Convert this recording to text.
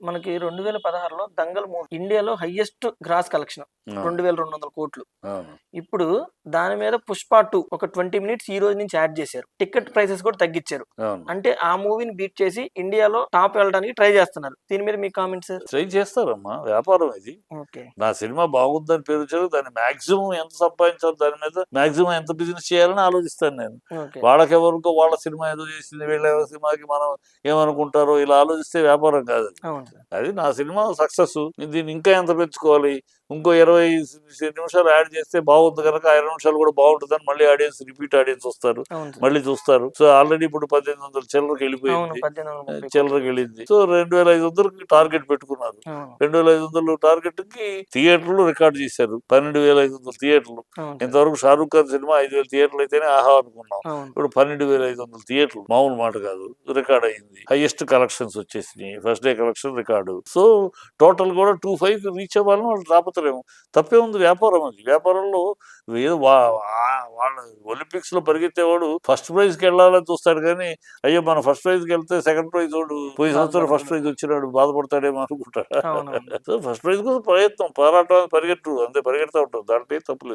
మనకి 2016లో దంగల్ మూవీ ఇండియాలో highest gross collection అవును 2200 కోట్లు. అవును ఇప్పుడు దాని మీద పుష్ప 2 ఒక 20 మినిట్స్ ఈ రోజు నుంచి యాడ్ చేశారు. టికెట్ ప్రైసెస్ కూడా తగ్గించారు. అవును అంటే ఆ మూవీని బీట్ చేసి ఇండియాలో టాప్ వెళ్ళడానికి ట్రై చేస్తున్నారు. దీని మీద మీ కామెంట్స్? ట్రై చేస్తారమ్మా, వ్యాపారం ఇది. ఓకే. నా సినిమా బాగుందని పేరు వచ్చారు, దాన్ని మాక్సిమం ఎంత సంపాదించాలి, దాని మీద మాక్సిమం ఎంత బిజినెస్ చేయాలని ఆలోచిస్తాను నేను. ఓకే. వాళ్ళకెవరికో వాళ్ళ సినిమా ఏదో చేసింది, వీళ్ళ సినిమాకి మనం ఏమనుకుంటారో ఇలా ఆలోచిస్తే వ్యాపారం కాదు అది. అవును సార్. అది నా సినిమా సక్సెస్, దీన్ని ఇంకా ఎంత పెంచుకోవాలి, ఇంకో 20 నిమిషాలు యాడ్ చేస్తే బాగుంది కనుక ఆ 20 నిమిషాలు కూడా బాగుంటుందని మళ్ళీ ఆడియన్స్, రిపీట్ ఆడియన్స్ వస్తారు, అవును సార్. మళ్ళీ చూస్తారు. సో ఆల్రెడీ ఇప్పుడు 1800 చిల్లరకి అవును. వెళ్ళిపోయింది, 1830 చిల్లరకి వెళ్ళింది. సో 2500 టార్గెట్ పెట్టుకున్నారు. అవును. 2500 టార్గెట్ కి థియేటర్లు రికార్డ్ చేశారు, 12,500 థియేటర్లు. అవును సార్. ఇంతవరకు షారూక్ ఖాన్ సినిమా 5,000 థియేటర్లు అయితేనే ఆహా అనుకున్నాం. అవును. ఇప్పుడు 12,500 థియేటర్లు మామూలు మాట కాదు, రికార్డ్ అయింది. హైయెస్ట్ కలెక్షన్స్ వచ్చేసినాయి, first day collection record. So total కూడా 25 రీచ్ అవ్వాలని వాళ్ళు రాపతలేము. తప్పే ఉంది, వ్యాపారం అది. వ్యాపారంలో ఏదో వాళ్ళ ఒలింపిక్స్ లో పరిగెత్తేవాడు ఫస్ట్ ప్రైజ్ కి వెళ్ళాలని చూస్తాడు కానీ, అయ్యో మనం ఫస్ట్ ప్రైజ్ కి వెళ్తే సెకండ్ ప్రైజ్ వాడు పోయి సంవత్సరం ఫస్ట్ ప్రైజ్ వచ్చినాడు బాధపడతాడేమో అనుకుంటాడు. అవునవును. సో ఫస్ట్ ప్రైజ్ కోసం ప్రయత్నం, పోరాటం, పరిగెట్టు అంతే, పరిగెడతా ఉంటాం, దాంట్లో ఏం తప్పులేదు.